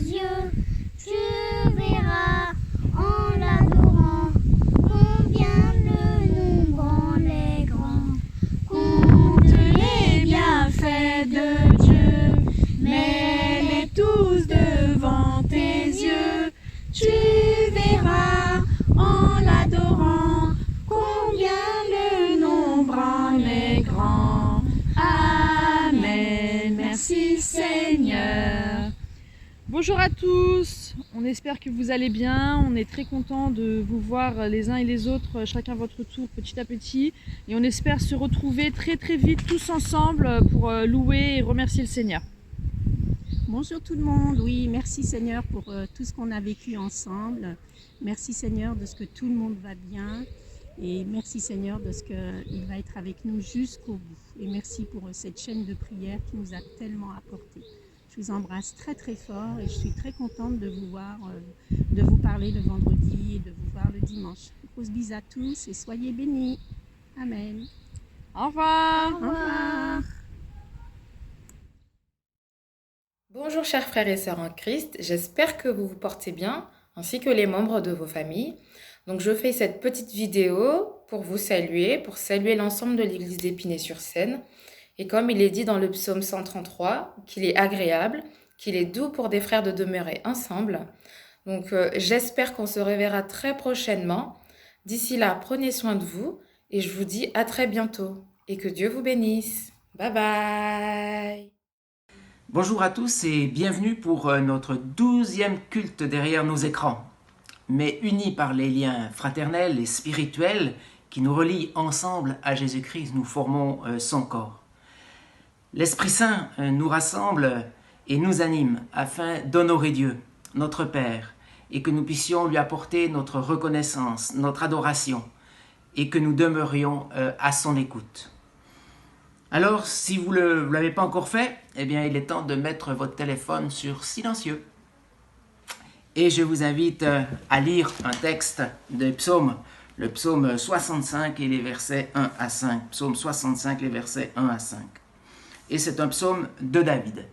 yeux. Tu verras en l'adorant combien le nombre en est grand. Compte les bienfaits de Dieu, mets-les tous devant tes yeux. Tu verras en l'adorant combien le nombre en est grand. Amen. Merci Seigneur. Bonjour à tous, on espère que vous allez bien, on est très content de vous voir les uns et les autres, chacun votre tour petit à petit, et on espère se retrouver très vite tous ensemble pour louer et remercier le Seigneur. Bonjour tout le monde, oui, merci Seigneur pour tout ce qu'on a vécu ensemble. Merci Seigneur de ce que tout le monde va bien et merci Seigneur de ce qu'il va être avec nous jusqu'au bout. Et merci pour cette chaîne de prière qui nous a tellement apporté. Je vous embrasse très fort et je suis très contente de vous voir, de vous parler le vendredi et de vous voir le dimanche. Grosse bise à tous et soyez bénis. Amen. Au revoir. Au revoir. Bonjour chers frères et sœurs en Christ, j'espère que vous vous portez bien, ainsi que les membres de vos familles. Donc je fais cette petite vidéo pour vous saluer, pour saluer l'ensemble de l'église d'Épinay-sur-Seine. Et comme il est dit dans le psaume 133, qu'il est agréable, qu'il est doux pour des frères de demeurer ensemble. Donc j'espère qu'on se reverra très prochainement. D'ici là, prenez soin de vous et je vous dis à très bientôt. Et que Dieu vous bénisse. Bye bye. Bonjour à tous et bienvenue pour notre 12e culte derrière nos écrans. Mais unis par les liens fraternels et spirituels qui nous relient ensemble à Jésus-Christ, nous formons son corps. L'Esprit Saint nous rassemble et nous anime afin d'honorer Dieu, notre Père, et que nous puissions lui apporter notre reconnaissance, notre adoration, et que nous demeurions à son écoute. Alors, si vous ne l'avez pas encore fait, eh bien, il est temps de mettre votre téléphone sur silencieux. Et je vous invite à lire un texte des psaumes, le psaume 65 et les versets 1 à 5. Psaume 65, les versets 1 à 5. Et c'est un psaume de David.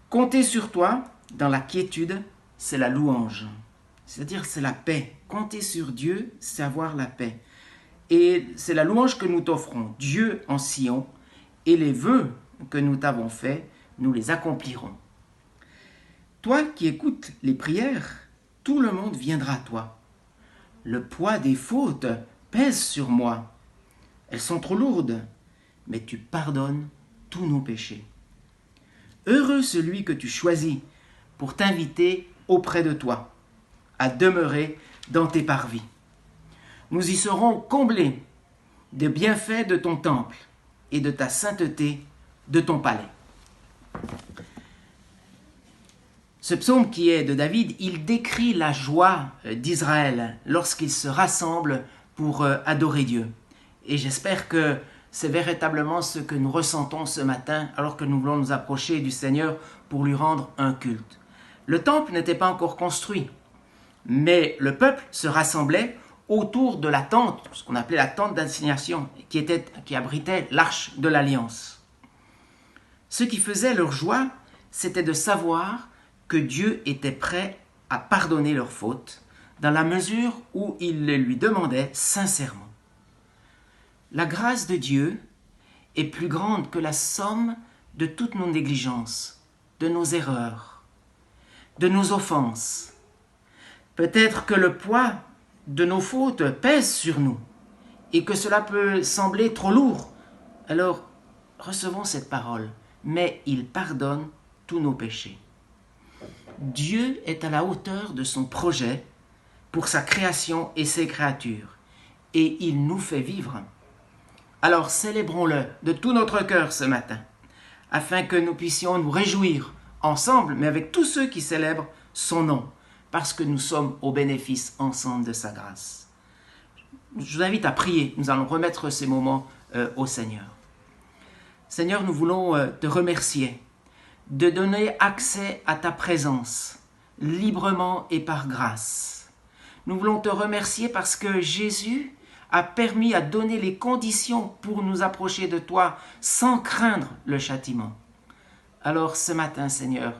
Compter sur toi, dans la quiétude, c'est la louange. C'est-à-dire, c'est la paix. Compter sur Dieu, c'est avoir la paix. Et c'est la louange que nous t'offrons, Dieu en Sion, et les vœux que nous t'avons faits, nous les accomplirons. Toi qui écoutes les prières, tout le monde viendra à toi. Le poids des fautes pèse sur moi. Elles sont trop lourdes, mais tu pardonnes tous nos péchés. Heureux celui que tu choisis pour t'inviter auprès de toi, à demeurer dans tes parvis. Nous y serons comblés des bienfaits de ton temple et de ta sainteté de ton palais. Ce psaume qui est de David, il décrit la joie d'Israël lorsqu'ils se rassemblent pour adorer Dieu. Et j'espère que c'est véritablement ce que nous ressentons ce matin alors que nous voulons nous approcher du Seigneur pour lui rendre un culte. Le temple n'était pas encore construit, mais le peuple se rassemblait autour de la tente, ce qu'on appelait la tente d'assignation, qui abritait l'arche de l'Alliance. Ce qui faisait leur joie, c'était de savoir que Dieu était prêt à pardonner leurs fautes, dans la mesure où ils le lui demandaient sincèrement. La grâce de Dieu est plus grande que la somme de toutes nos négligences, de nos erreurs, de nos offenses. Peut-être que le poids de nos fautes pèse sur nous et que cela peut sembler trop lourd. Alors, recevons cette parole, mais il pardonne tous nos péchés. Dieu est à la hauteur de son projet pour sa création et ses créatures, et il nous fait vivre. Alors célébrons-le de tout notre cœur ce matin, afin que nous puissions nous réjouir ensemble, mais avec tous ceux qui célèbrent son nom, parce que nous sommes au bénéfice ensemble de sa grâce. Je vous invite à prier, nous allons remettre ces moments au Seigneur. Seigneur, nous voulons te remercier de donner accès à ta présence, librement et par grâce. Nous voulons te remercier parce que Jésus a permis, a donné les conditions pour nous approcher de toi sans craindre le châtiment. Alors ce matin, Seigneur,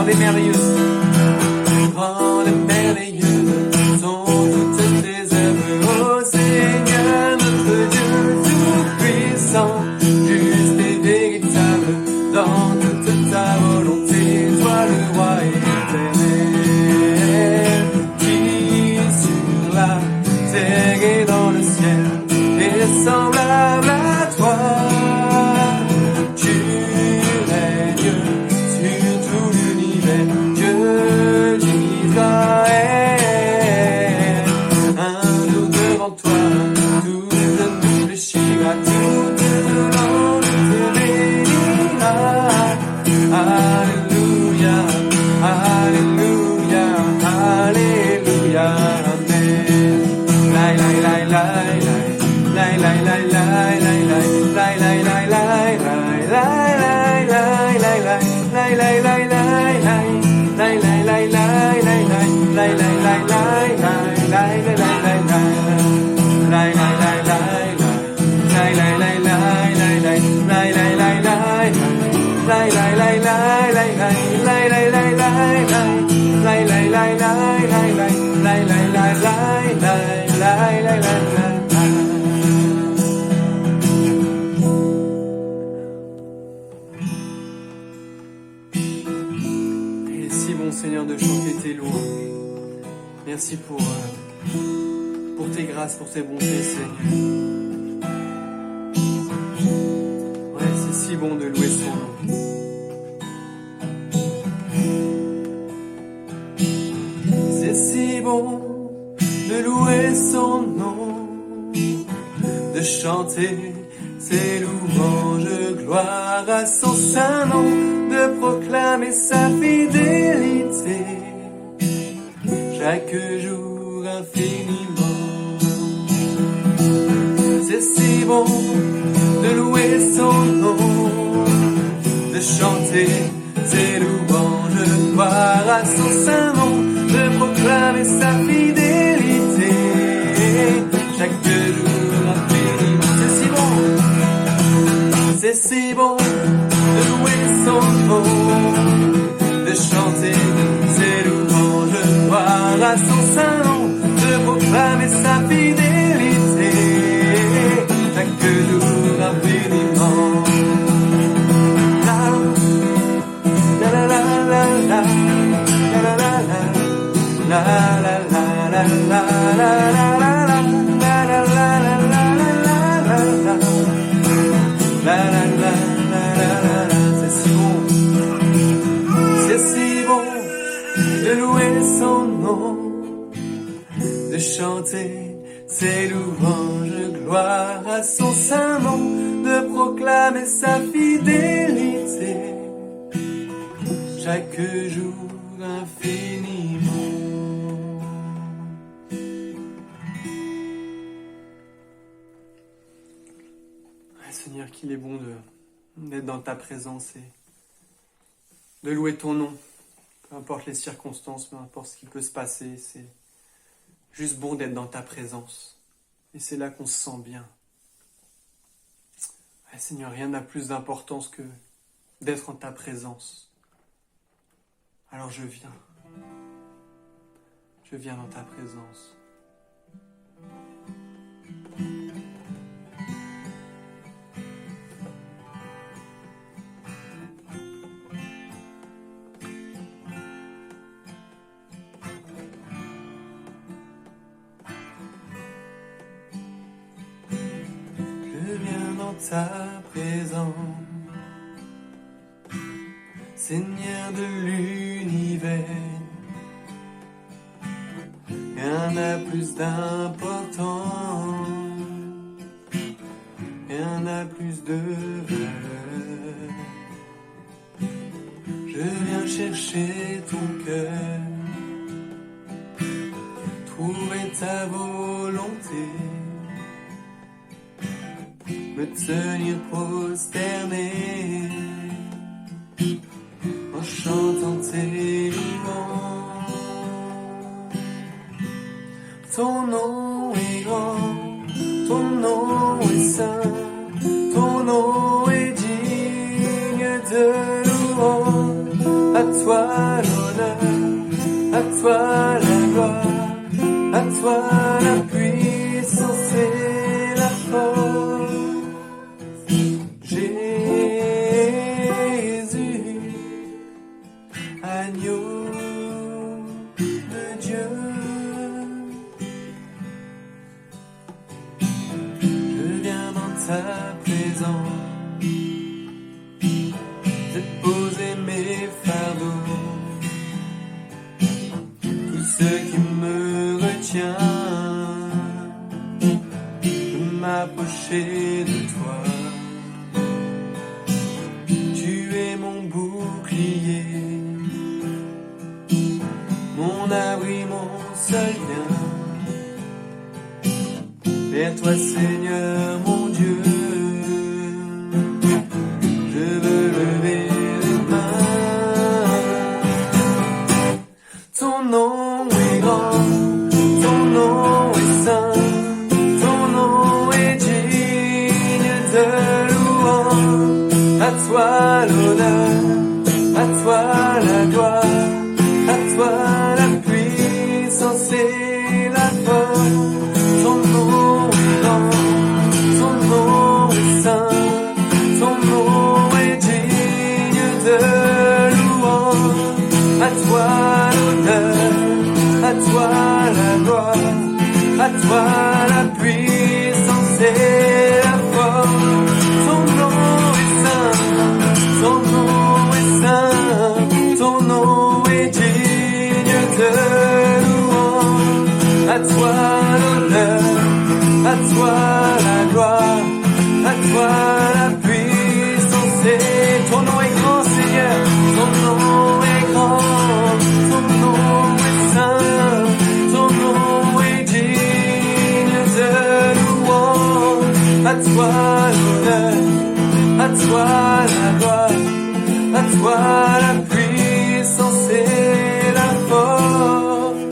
Grande et merveilleuse. Grande et merveilleuse sont toutes tes œuvres, ô Seigneur. Si bon Seigneur de chanter tes louanges. Merci pour tes grâces, pour tes bontés, Seigneur. Ouais, c'est si bon de louer son nom. C'est si bon de louer son nom, de chanter ses louanges, gloire à son saint nom, de proclamer sa fidélité chaque jour infiniment. C'est si bon de louer son nom, de chanter ses louanges, gloire à son saint nom, de proclamer sa fidélité chaque jour infiniment. C'est si bon, c'est si bon de louer son nom, de chanter ses louanges, gloire à son saint nom, de proclamer sa fidélité chaque jour infiniment. La la la la la la la la la la la la la. De louer son nom, de chanter ses louanges, gloire à son saint nom, de proclamer sa fidélité chaque jour infiniment. Seigneur, qu'il est bon d'être dans ta présence et de louer ton nom. Peu importe les circonstances, peu importe ce qui peut se passer, c'est juste bon d'être dans ta présence. Et c'est là qu'on se sent bien. Ouais, Seigneur, rien n'a plus d'importance que d'être en ta présence. Alors je viens. Je viens dans ta présence. Ta présence, Seigneur de l'univers, rien n'a plus d'importance, rien n'a plus de valeur. Je viens chercher ton cœur, trouver ta volonté, me tenir prosterné en chantant tes louanges. Ton nom est grand, ton nom est saint, ton nom est digne de louange. À toi l'honneur, à toi la gloire, à toi la puissance et la force. Ta présence, déposer mes fardeaux, tout ce qui me retient, de m'approcher de toi. Tu es mon bouclier, mon abri, mon seul bien. vers toi Seigneur mon Dieu. Je veux lever les mains. Ton nom est grand, ton nom est saint, ton nom est digne de louange. À toi l'honneur, à toi la gloire, à toi la puissance et la force. Ton nom est grand, ton nom est saint, ton nom est digne de louange. À toi l'honneur, à toi la gloire, à toi la puissance et la force. Ton nom est saint, ton nom est saint, ton nom est digne de louange. À toi l'honneur, à toi la gloire, à toi la puissance et ton nom est grand Seigneur, ton nom est grand, ton nom est saint, ton nom est digne de louange. À toi l'honneur, à toi la gloire, à toi la puissance et la force.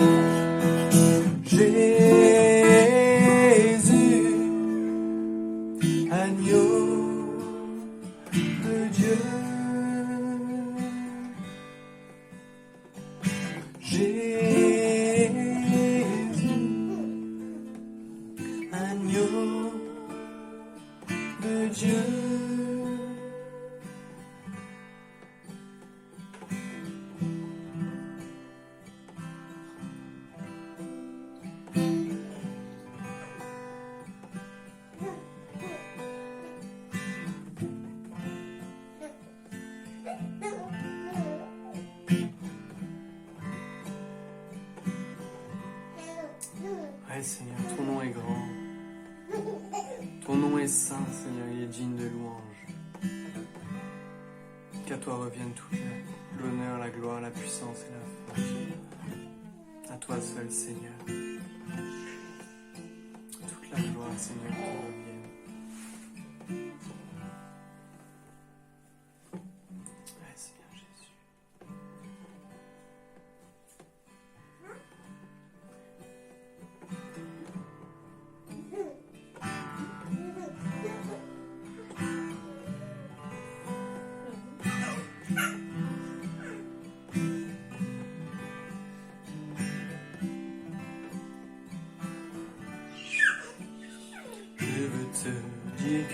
Jésus, agneau de Dieu. Jésus, agneau de Dieu. Ouais, Seigneur, ton nom est grand. Ton nom est saint, Seigneur, il est digne de louange. Qu'à toi revienne tout l'honneur, la gloire, la puissance et la force. À toi seul, Seigneur. Toute la gloire, Seigneur, te revienne. Ouais, Seigneur Jésus.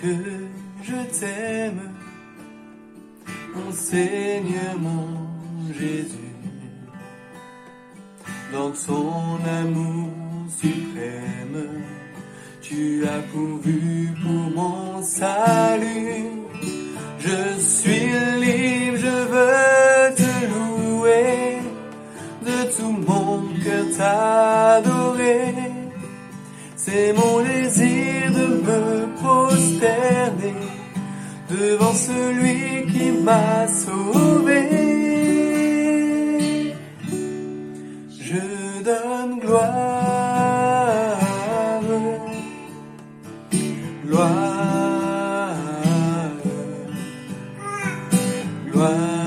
Que je t'aime, mon Seigneur, mon Jésus, dans ton amour suprême, tu as pourvu pour mon salut. Je suis libre, je veux te louer, de tout mon cœur t'adorer. C'est mon désir de me prosterner devant celui qui m'a sauvé. Je donne gloire, gloire, gloire.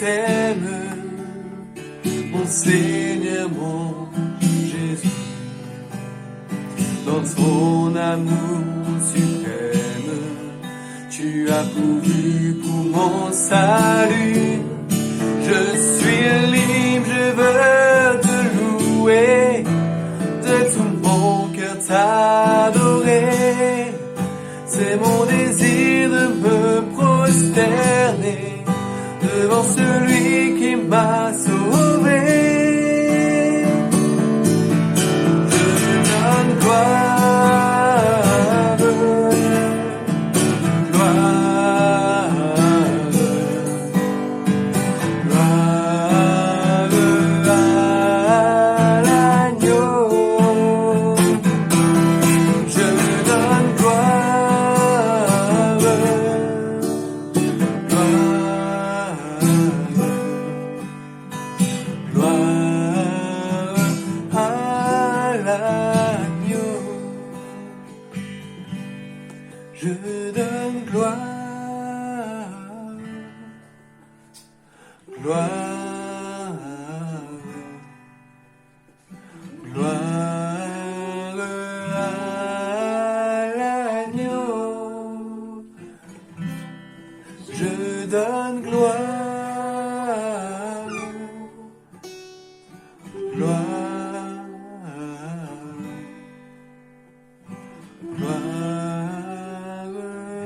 T'aime, mon Seigneur, mon Jésus, dans ton amour suprême, tu as pourvu pour mon salut. Je suis libre, je veux te louer, de tout mon cœur t'adorer. C'est mon désir de me prosterner devant celui qui m'a sauvé. Je donne gloire, je donne gloire. Gloire, gloire à l'agneau. Je donne gloire, gloire, gloire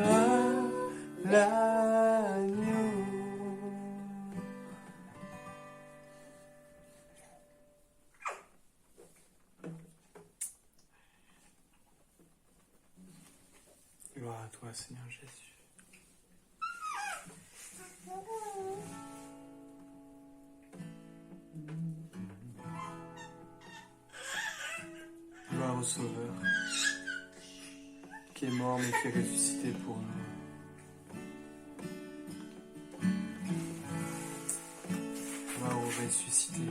à l'agneau. Gloire à toi, Seigneur Jésus. Gloire au Sauveur, qui est mort mais qui est ressuscité pour nous. Gloire au ressuscité.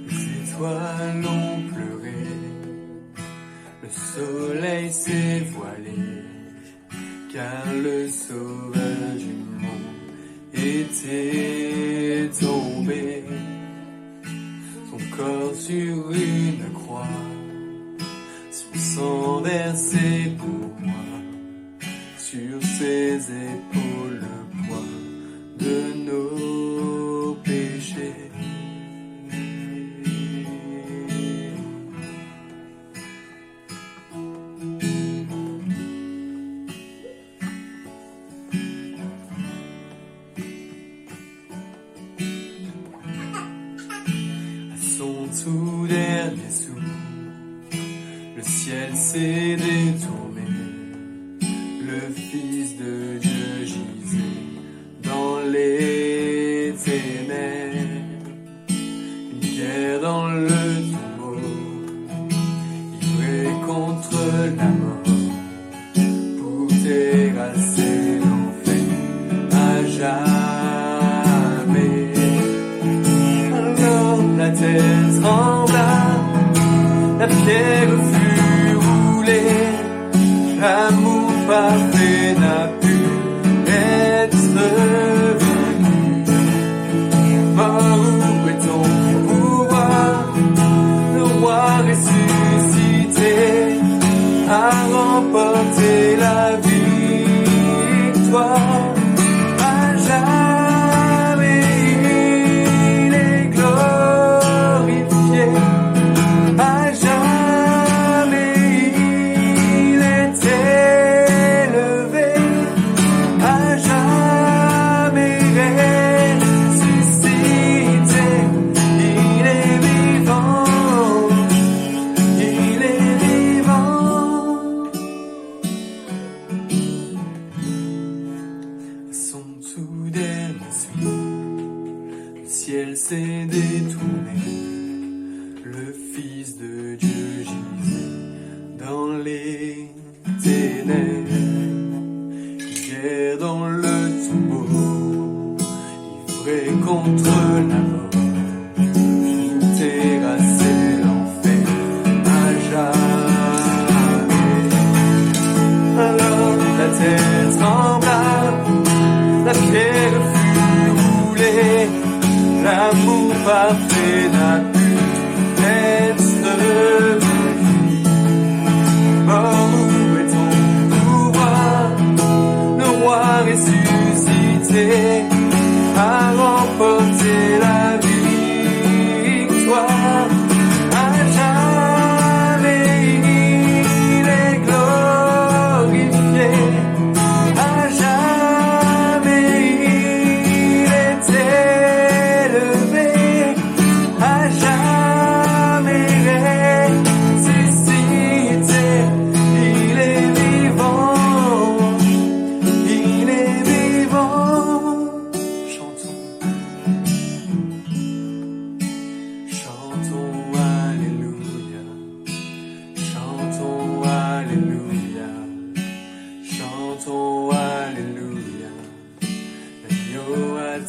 Les étoiles ont pleuré, le soleil s'est voilé, car le sauveur du monde était tombé. Son corps sur une croix, son sang versé pour moi, sur ses épaules le poids de nos péchés. Tout dernier souffle, le ciel s'est détourné, le Fils de Dieu gisait dans les ténèbres, une guerre dans le tombeau, livré contre la mort, pour terrasser l'enfer à jamais. Alors la terre trembla, la pierre fut roulée, l'amour parfait n'a pu être vaincu. Mort, où est ton pouvoir? Le roi ressuscité a remporté la victoire. À jamais il est glorifié. À jamais il est élevé, à jamais ressuscité. Il est vivant, il est vivant. À son tout dernier souffle, le ciel s'est détourné, le Fils de Dieu gisait dans les ténèbres, guerre dans le tombeau, livré contre la mort, pour terrasser l'enfer à jamais. Alors la terre trembla, la pierre fut roulée, l'amour parfait n'a pu être vaincu. Mort, où est ton pouvoir? Le roi ressuscité a remporté la victoire. À jamais il est glorifié, à jamais il est élevé, à jamais ressuscité. Il est vivant, il est vivant. Chantons, chantons Alléluia, chantons Alléluia, chantons Alléluia,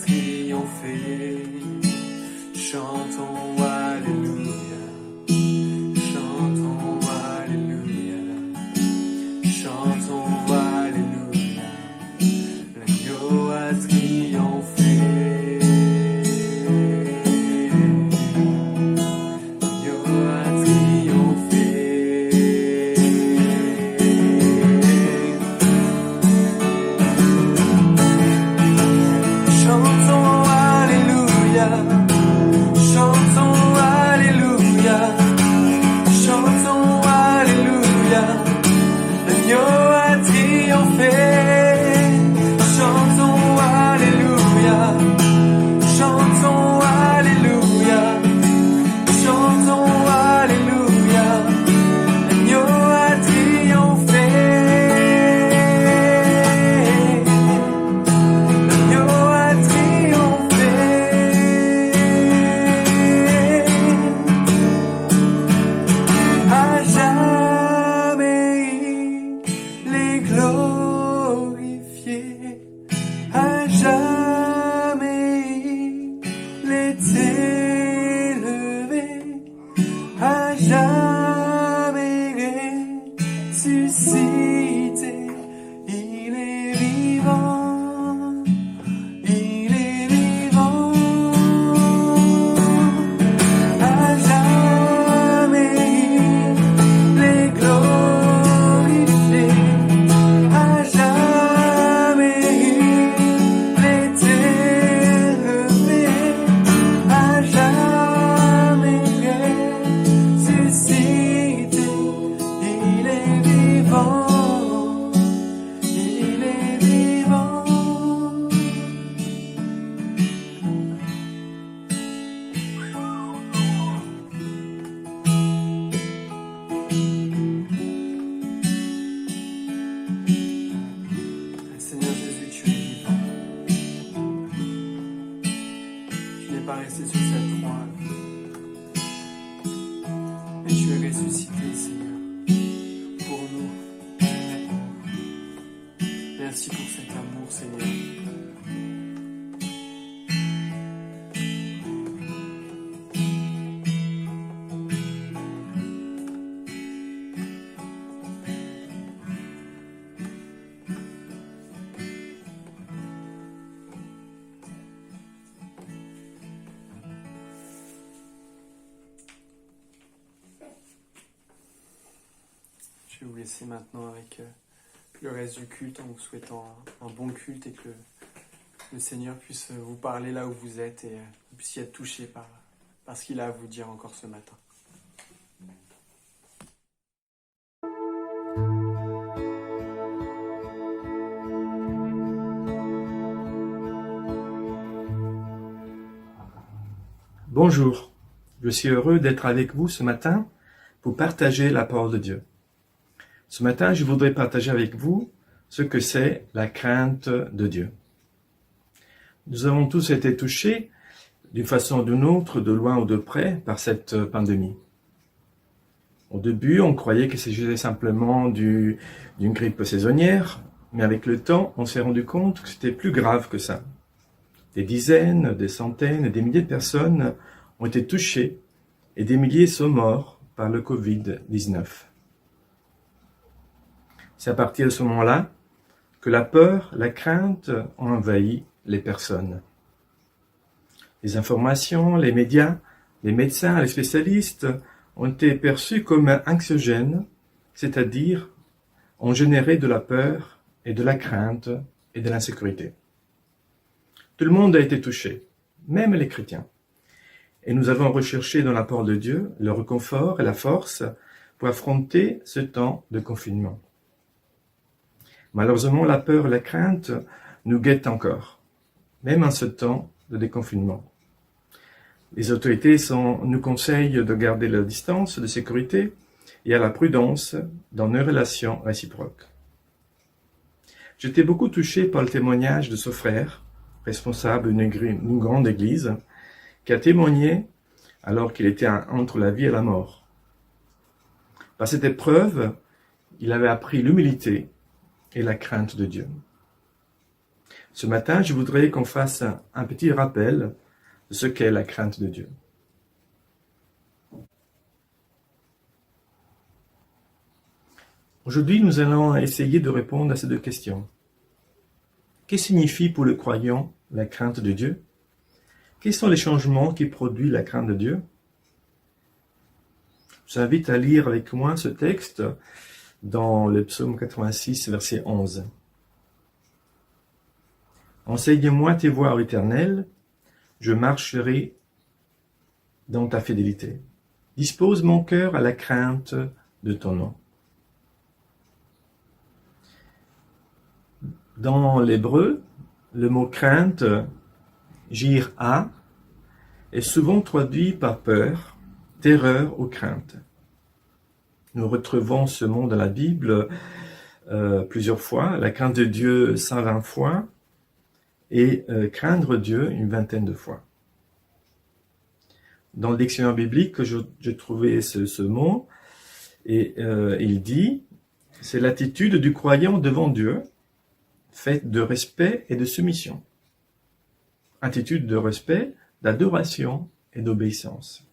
triomphé. Chantons Alléluia, chantons Alléluia, chantons Alléluia, l'agneau a triomphé. L'agneau a triomphé. Chantons Alléluia, chantons Alléluia, chantons Alléluia, l'agneau a triomphé. Chantons Alléluia, chantons Alléluia, chantons Alléluia, l'agneau a triomphé. L'agneau a triomphé. À jamais il est glorifié, à jamais il est élevé, à jamais ressuscité, il est vivant, il est vivant. À jamais il est glorifié, à jamais il est élevé, à jamais ressuscité, il est vivant, il est vivant. Seigneur Jésus, tu es vivant. Tu n'es pas resté sur cette croix, mais tu es ressuscité, Seigneur, pour nous. Merci pour cet amour, Seigneur. Je vais vous laisser maintenant avec le reste du culte en vous souhaitant un bon culte et que le Seigneur puisse vous parler là où vous êtes et vous puissiez être touché par ce qu'il a à vous dire encore ce matin. Bonjour, je suis heureux d'être avec vous ce matin pour partager la parole de Dieu. Ce matin, je voudrais partager avec vous ce que c'est la crainte de Dieu. Nous avons tous été touchés d'une façon ou d'une autre, de loin ou de près, par cette pandémie. Au début, on croyait que c'était simplement d'une grippe saisonnière, mais avec le temps, on s'est rendu compte que c'était plus grave que ça. Des dizaines, des centaines, des milliers de personnes ont été touchées et des milliers sont morts par le Covid-19. C'est à partir de ce moment-là que la peur, la crainte ont envahi les personnes. Les informations, les médias, les médecins, les spécialistes ont été perçus comme anxiogènes, c'est-à-dire ont généré de la peur et de la crainte et de l'insécurité. Tout le monde a été touché, même les chrétiens. Et nous avons recherché dans la parole de Dieu le réconfort et la force pour affronter ce temps de confinement. Malheureusement, la peur et la crainte nous guettent encore, même en ce temps de déconfinement. Les autorités nous conseillent de garder la distance de sécurité et à la prudence dans nos relations réciproques. J'étais beaucoup touché par le témoignage de ce frère, responsable d'une grande église, qui a témoigné alors qu'il était entre la vie et la mort. Par cette épreuve, il avait appris l'humilité et la crainte de Dieu. Ce matin, je voudrais qu'on fasse un petit rappel de ce qu'est la crainte de Dieu. Aujourd'hui, nous allons essayer de répondre à ces deux questions. Que signifie pour le croyant la crainte de Dieu? Quels sont les changements qui produisent la crainte de Dieu? Je vous invite à lire avec moi ce texte dans le psaume 86, verset 11. Enseigne-moi tes voies, ô Éternel, je marcherai dans ta fidélité. Dispose mon cœur à la crainte de ton nom. Dans l'hébreu, le mot crainte, jira, est souvent traduit par peur, terreur ou crainte. Nous retrouvons ce mot dans la Bible plusieurs fois, la crainte de Dieu 120 fois et craindre Dieu une vingtaine de fois. Dans le dictionnaire biblique, j'ai trouvé ce mot et il dit « c'est l'attitude du croyant devant Dieu, faite de respect et de soumission. Attitude de respect, d'adoration et d'obéissance. »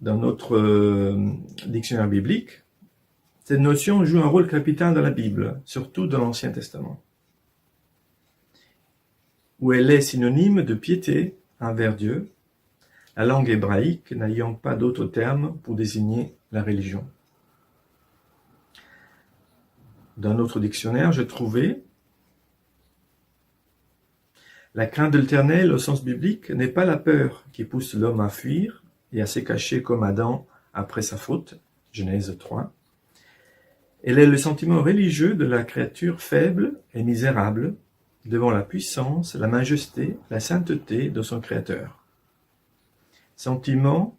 Dans notre dictionnaire biblique, cette notion joue un rôle capital dans la Bible, surtout dans l'Ancien Testament, où elle est synonyme de piété envers Dieu, la langue hébraïque n'ayant pas d'autre terme pour désigner la religion. Dans notre dictionnaire, j'ai trouvé la crainte de l'Éternel au sens biblique n'est pas la peur qui pousse l'homme à fuir et à se cacher comme Adam après sa faute, Genèse 3. Elle est le sentiment religieux de la créature faible et misérable devant la puissance, la majesté, la sainteté de son Créateur. Sentiment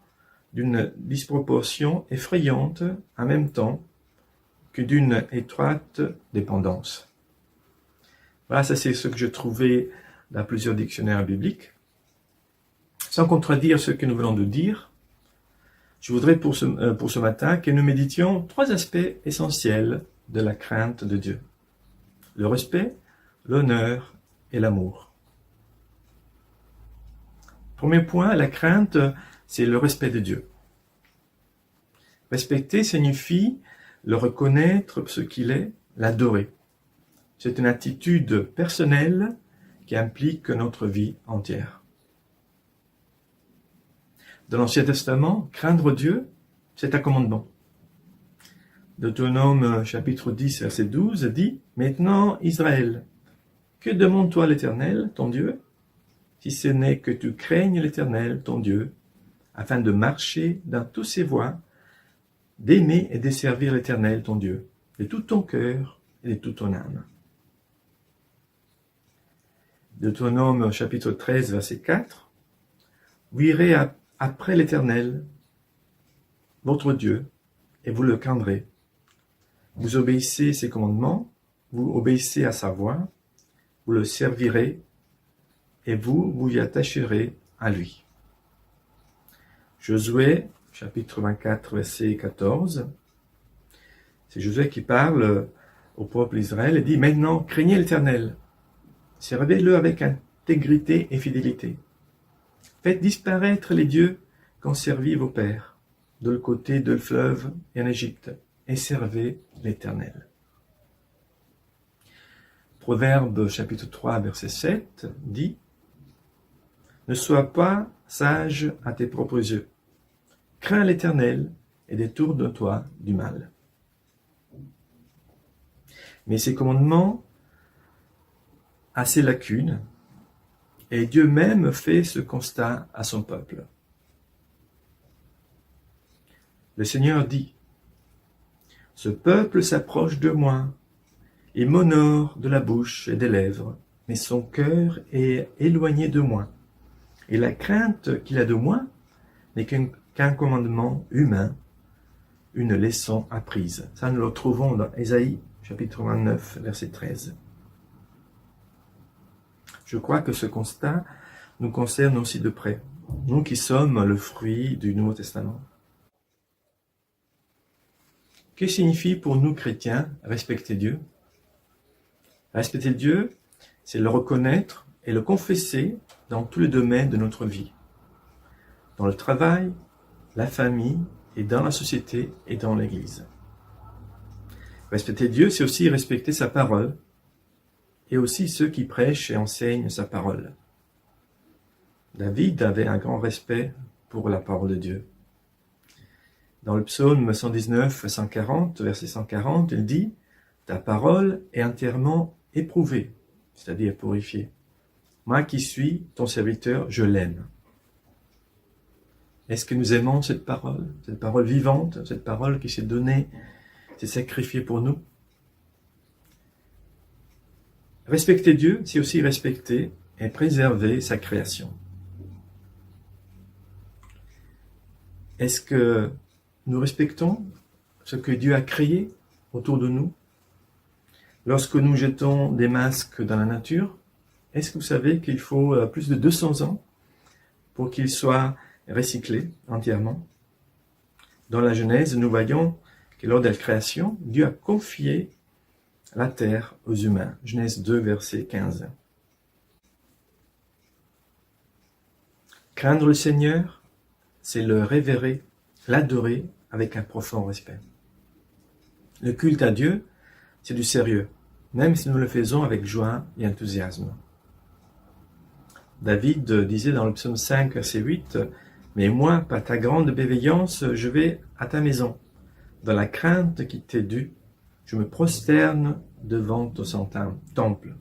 d'une disproportion effrayante en même temps que d'une étroite dépendance. Voilà, ça c'est ce que j'ai trouvé dans plusieurs dictionnaires bibliques. Sans contredire ce que nous venons de dire, je voudrais pour ce matin que nous méditions trois aspects essentiels de la crainte de Dieu. Le respect, l'honneur et l'amour. Premier point, la crainte, c'est le respect de Dieu. Respecter signifie le reconnaître ce qu'il est, l'adorer. C'est une attitude personnelle qui implique notre vie entière. Dans l'Ancien Testament, craindre Dieu, c'est un commandement. Deutéronome chapitre 10, verset 12 dit « Maintenant, Israël, que demande-toi l'Éternel, ton Dieu, si ce n'est que tu craignes l'Éternel, ton Dieu, afin de marcher dans toutes ses voies, d'aimer et de servir l'Éternel, ton Dieu, de tout ton cœur et de toute ton âme. » Deutéronome chapitre 13, verset 4. « Vous irez après l'Éternel, votre Dieu, et vous le craindrez. Vous obéissez ses commandements, vous obéissez à sa voix, vous le servirez, et vous vous y attacherez à lui. » Josué, chapitre 24, verset 14. C'est Josué qui parle au peuple d'Israël et dit « Maintenant, craignez l'Éternel, servez-le avec intégrité et fidélité. Faites disparaître les dieux qu'ont servi vos pères, de l'autre côté de le fleuve et en Égypte, et servez l'Éternel. » Proverbe chapitre 3, verset 7 dit « Ne sois pas sage à tes propres yeux. Crains l'Éternel et détourne-toi du mal. » Mais ces commandements ont ses lacunes, et Dieu même fait ce constat à son peuple. Le Seigneur dit « Ce peuple s'approche de moi, il m'honore de la bouche et des lèvres, mais son cœur est éloigné de moi. Et la crainte qu'il a de moi n'est qu'un commandement humain, une leçon apprise. » Ça, nous le trouvons dans Ésaïe, chapitre 29, verset 13. Je crois que ce constat nous concerne aussi de près, nous qui sommes le fruit du Nouveau Testament. Que signifie pour nous chrétiens respecter Dieu? Respecter Dieu, c'est le reconnaître et le confesser dans tous les domaines de notre vie. Dans le travail, la famille, et dans la société et dans l'Église. Respecter Dieu, c'est aussi respecter sa parole, et aussi ceux qui prêchent et enseignent sa parole. David avait un grand respect pour la parole de Dieu. Dans le psaume 119, 140, verset 140, il dit « Ta parole est entièrement éprouvée », c'est-à-dire purifiée. « Moi qui suis ton serviteur, je l'aime. » Est-ce que nous aimons cette parole vivante, cette parole qui s'est donnée, s'est sacrifiée pour nous? Respecter Dieu, c'est aussi respecter et préserver sa création. Est-ce que nous respectons ce que Dieu a créé autour de nous? Lorsque nous jetons des masques dans la nature, est-ce que vous savez qu'il faut plus de 200 ans pour qu'ils soient recyclés entièrement? Dans la Genèse, nous voyons que lors de la création, Dieu a confié la terre aux humains. Genèse 2, verset 15. Craindre le Seigneur, c'est le révérer, l'adorer avec un profond respect. Le culte à Dieu, c'est du sérieux, même si nous le faisons avec joie et enthousiasme. David disait dans le psaume 5, verset 8, « Mais moi, par ta grande bienveillance, je vais à ta maison. Dans la crainte qui t'est due, je me prosterne devant ton saint temple. »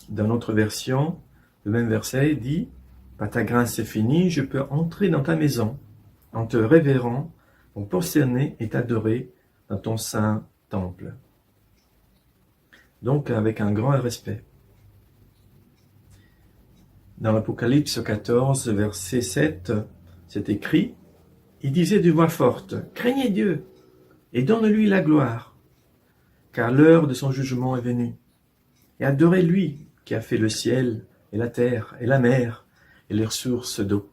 Dans notre version, le même verset dit, « Par ta grâce c'est fini, je peux entrer dans ta maison, en te révérant, en prosterner et t'adorer dans ton saint temple. » Donc avec un grand respect. Dans l'Apocalypse 14, verset 7, c'est écrit, il disait de voix forte, « Craignez Dieu et donne-lui la gloire, car l'heure de son jugement est venue. Et adorez lui qui a fait le ciel et la terre et la mer et leurs sources d'eau. »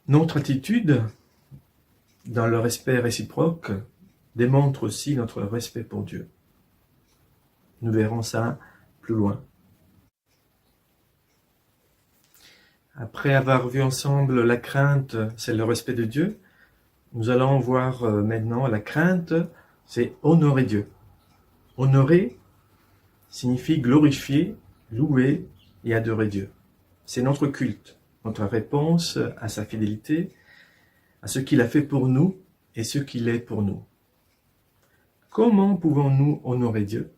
Notre attitude, dans le respect réciproque, démontre aussi notre respect pour Dieu. Nous verrons ça plus loin. Après avoir vu ensemble la crainte, c'est le respect de Dieu, nous allons voir maintenant la crainte, c'est honorer Dieu. Honorer signifie glorifier, louer et adorer Dieu. C'est notre culte, notre réponse à sa fidélité, à ce qu'il a fait pour nous et ce qu'il est pour nous. Comment pouvons-nous honorer Dieu?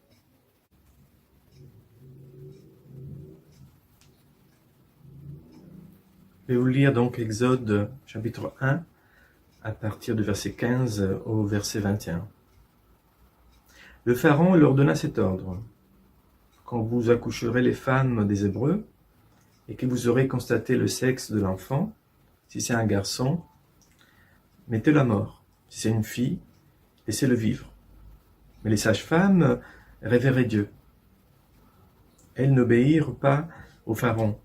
Je vais vous lire donc Exode chapitre 1 à partir du verset 15 au verset 21. Le Pharaon leur donna cet ordre. Quand vous accoucherez les femmes des Hébreux et que vous aurez constaté le sexe de l'enfant, si c'est un garçon, mettez-le à mort. Si c'est une fille, laissez-le vivre. Mais les sages-femmes révéraient Dieu. Elles n'obéirent pas au Pharaon.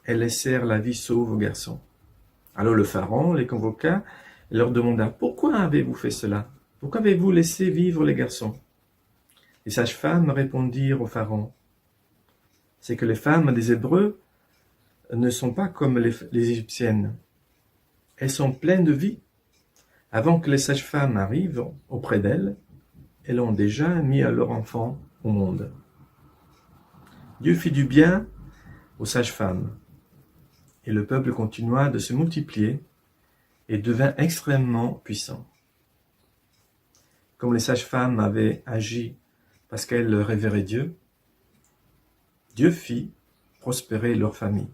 Elles laissèrent la vie sauve aux garçons. Alors le Pharaon les convoqua et leur demanda « Pourquoi avez-vous fait cela? Pourquoi avez-vous laissé vivre les garçons ?» Les sages-femmes répondirent au Pharaon « C'est que les femmes des Hébreux ne sont pas comme les Égyptiennes. Elles sont pleines de vie. Avant que les sages-femmes arrivent auprès d'elles, elles ont déjà mis leur enfant au monde. » Dieu fit du bien aux sages-femmes. Et le peuple continua de se multiplier et devint extrêmement puissant. Comme les sages-femmes avaient agi parce qu'elles révéraient Dieu, Dieu fit prospérer leur famille.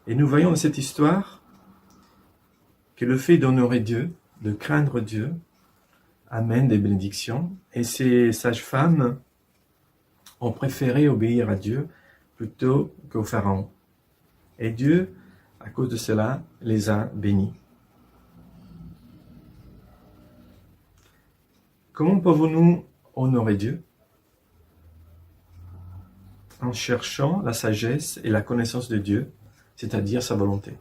Et nous voyons dans cette histoire que le fait d'honorer Dieu, de craindre Dieu, amène des bénédictions. Et ces sages-femmes ont préféré obéir à Dieu plutôt qu'au Pharaon. Et Dieu, à cause de cela, les a bénis. Comment pouvons-nous honorer Dieu? En cherchant la sagesse et la connaissance de Dieu, c'est-à-dire sa volonté.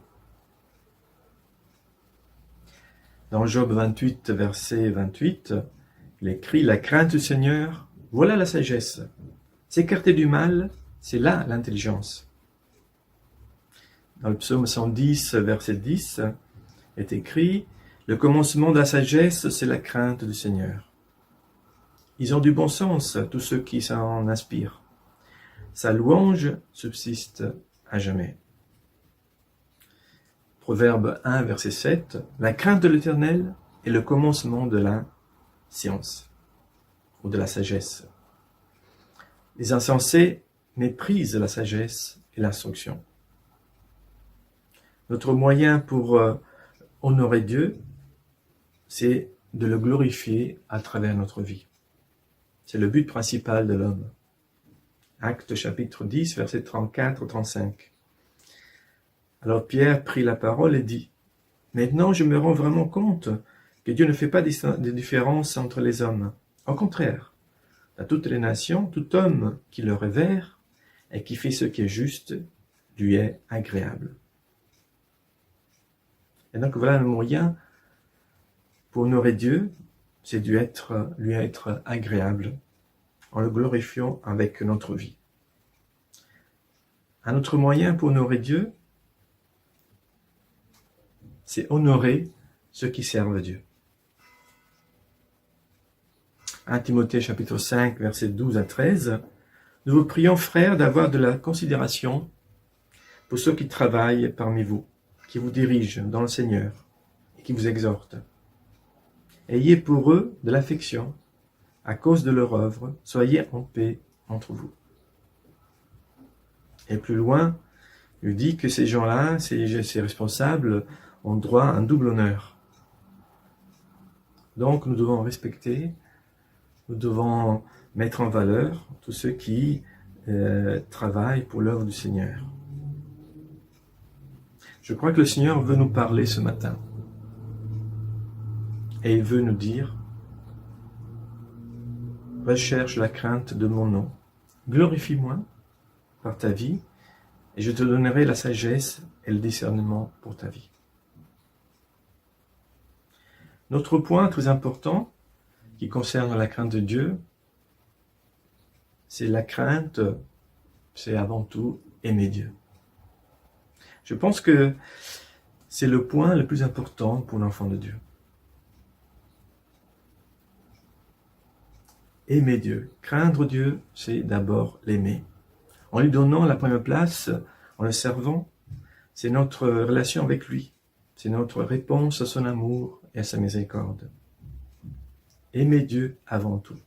Dans Job 28, verset 28, il écrit « La crainte du Seigneur, voilà la sagesse. S'écarter du mal, c'est là l'intelligence. » Dans le psaume 110, verset 10, est écrit « Le commencement de la sagesse, c'est la crainte du Seigneur. » Ils ont du bon sens, tous ceux qui s'en inspirent. Sa louange subsiste à jamais. Proverbe 1, verset 7, « La crainte de l'Éternel est le commencement de la science, ou de la sagesse. » Les insensés méprisent la sagesse et l'instruction. Notre moyen pour honorer Dieu, c'est de le glorifier à travers notre vie. C'est le but principal de l'homme. Actes chapitre 10, versets 34-35. Alors Pierre prit la parole et dit, « Maintenant je me rends vraiment compte que Dieu ne fait pas de différence entre les hommes. Au contraire, à toutes les nations, tout homme qui le révère et qui fait ce qui est juste lui est agréable. » Et donc voilà le moyen pour honorer Dieu, c'est lui être agréable en le glorifiant avec notre vie. Un autre moyen pour honorer Dieu, c'est honorer ceux qui servent Dieu. 1 Timothée chapitre 5, versets 12 à 13, nous vous prions, frères, d'avoir de la considération pour ceux qui travaillent parmi vous, qui vous dirigent dans le Seigneur et qui vous exhortent. Ayez pour eux de l'affection à cause de leur œuvre, soyez en paix entre vous. Et plus loin, il dit que ces gens-là, ces responsables, ont droit à un double honneur. Donc nous devons respecter, nous devons mettre en valeur tous ceux qui travaillent pour l'œuvre du Seigneur. Je crois que le Seigneur veut nous parler ce matin. Et il veut nous dire, recherche la crainte de mon nom, glorifie-moi par ta vie, et je te donnerai la sagesse et le discernement pour ta vie. Notre point très important, qui concerne la crainte de Dieu, c'est la crainte, c'est avant tout aimer Dieu. Je pense que c'est le point le plus important pour l'enfant de Dieu. Aimer Dieu, craindre Dieu, c'est d'abord l'aimer. En lui donnant la première place, en le servant, c'est notre relation avec lui, c'est notre réponse à son amour et à sa miséricorde. Aimer Dieu avant tout.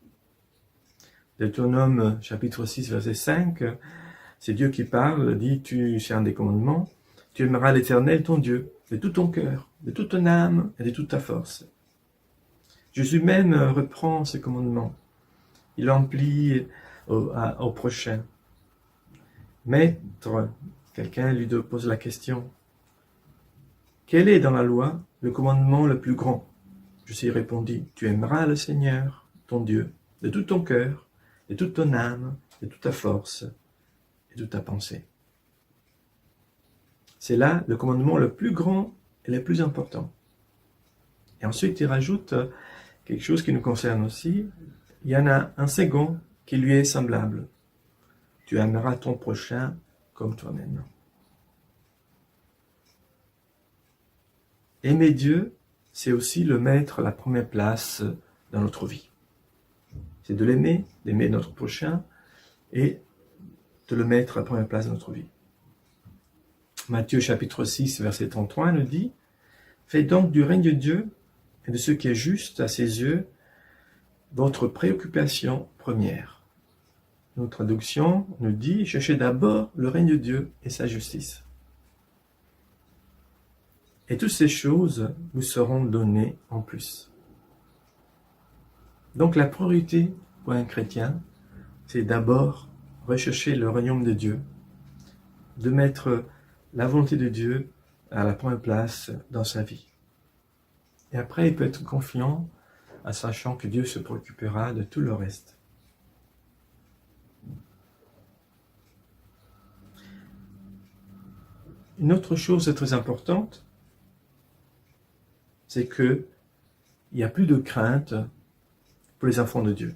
Deutéronome chapitre 6, verset 5, c'est Dieu qui parle, dit, c'est un des commandements, tu aimeras l'Éternel ton Dieu, de tout ton cœur, de toute ton âme et de toute ta force. Jésus même reprend ce commandement. Il emplit au prochain. Maître, quelqu'un lui pose la question, quel est dans la loi le commandement le plus grand? Jésus répondit, tu aimeras le Seigneur, ton Dieu, de tout ton cœur, de toute ton âme, de toute ta force et de ta pensée. C'est là le commandement le plus grand et le plus important. Et ensuite, il rajoute quelque chose qui nous concerne aussi. Il y en a un second qui lui est semblable. Tu aimeras ton prochain comme toi-même. Aimer Dieu, c'est aussi le mettre à la première place dans notre vie. C'est de l'aimer, d'aimer notre prochain et de le mettre à la première place dans notre vie. Matthieu chapitre 6, verset 33 nous dit « Faites donc du règne de Dieu et de ce qui est juste à ses yeux votre préoccupation première. » Notre traduction nous dit « Cherchez d'abord le règne de Dieu et sa justice. Et toutes ces choses vous seront données en plus. » Donc la priorité pour un chrétien, c'est d'abord rechercher le royaume de Dieu, de mettre la volonté de Dieu à la première place dans sa vie. Et après, il peut être confiant en sachant que Dieu se préoccupera de tout le reste. Une autre chose très importante, c'est que il n'y a plus de crainte pour les enfants de Dieu.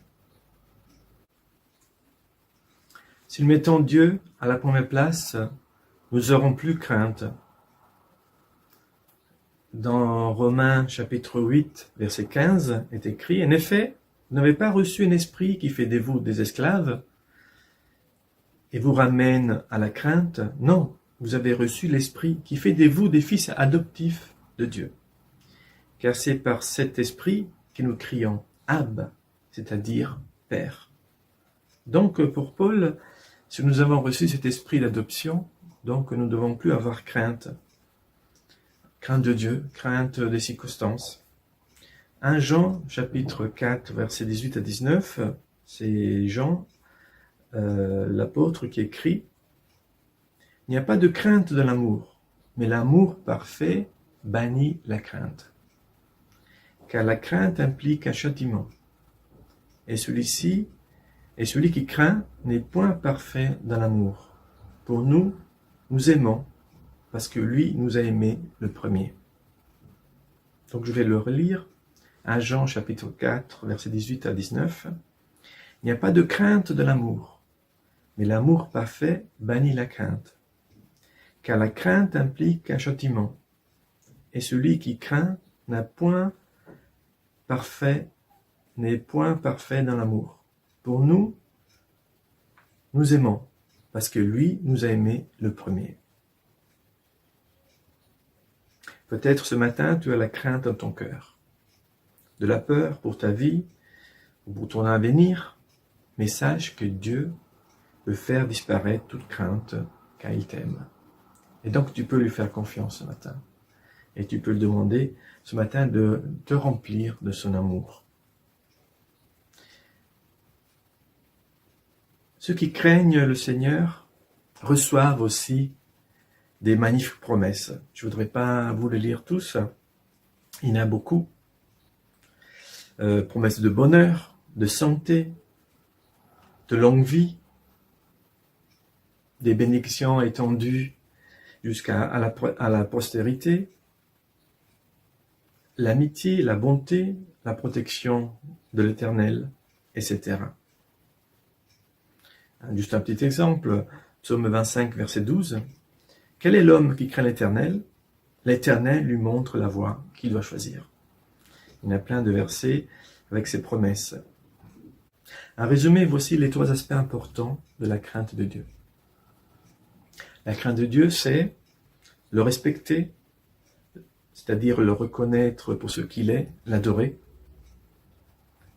Si nous mettons Dieu à la première place, nous n'aurons plus crainte. Dans Romains chapitre 8, verset 15, est écrit « En effet, vous n'avez pas reçu un esprit qui fait de vous des esclaves et vous ramène à la crainte. Non, vous avez reçu l'esprit qui fait de vous des fils adoptifs de Dieu. Car c'est par cet esprit que nous crions « Ab », c'est-à-dire « Père ». Donc pour Paul, si nous avons reçu cet esprit d'adoption, donc nous ne devons plus avoir crainte. Crainte de Dieu, crainte des circonstances. 1 Jean, chapitre 4, versets 18 à 19, c'est Jean, l'apôtre, qui écrit « Il n'y a pas de crainte de l'amour, mais l'amour parfait bannit la crainte. Car la crainte implique un châtiment, et celui qui craint n'est point parfait dans l'amour. Pour nous, nous aimons, parce que lui nous a aimés le premier. » Donc je vais le relire. 1 Jean chapitre 4, versets 18 à 19. « Il n'y a pas de crainte de l'amour, mais l'amour parfait bannit la crainte. Car la crainte implique un châtiment, et celui qui craint n'est point parfait dans l'amour. Pour nous, nous aimons, parce que lui nous a aimés le premier. » Peut-être ce matin, tu as la crainte dans ton cœur, de la peur pour ta vie ou pour ton avenir, mais sache que Dieu peut faire disparaître toute crainte car il t'aime. Et donc tu peux lui faire confiance ce matin. Et tu peux le demander ce matin de te remplir de son amour. Ceux qui craignent le Seigneur reçoivent aussi des magnifiques promesses. Je ne voudrais pas vous les lire tous. Il y en a beaucoup. Promesses de bonheur, de santé, de longue vie, des bénédictions étendues jusqu'à la postérité, l'amitié, la bonté, la protection de l'Éternel, etc. Juste un petit exemple, Psaume 25, verset 12. « Quel est l'homme qui craint l'Éternel? L'Éternel lui montre la voie qu'il doit choisir. » Il y en a plein de versets avec ces promesses. En résumé, voici les 3 aspects importants de la crainte de Dieu. La crainte de Dieu, c'est le respecter, c'est-à-dire le reconnaître pour ce qu'il est, l'adorer.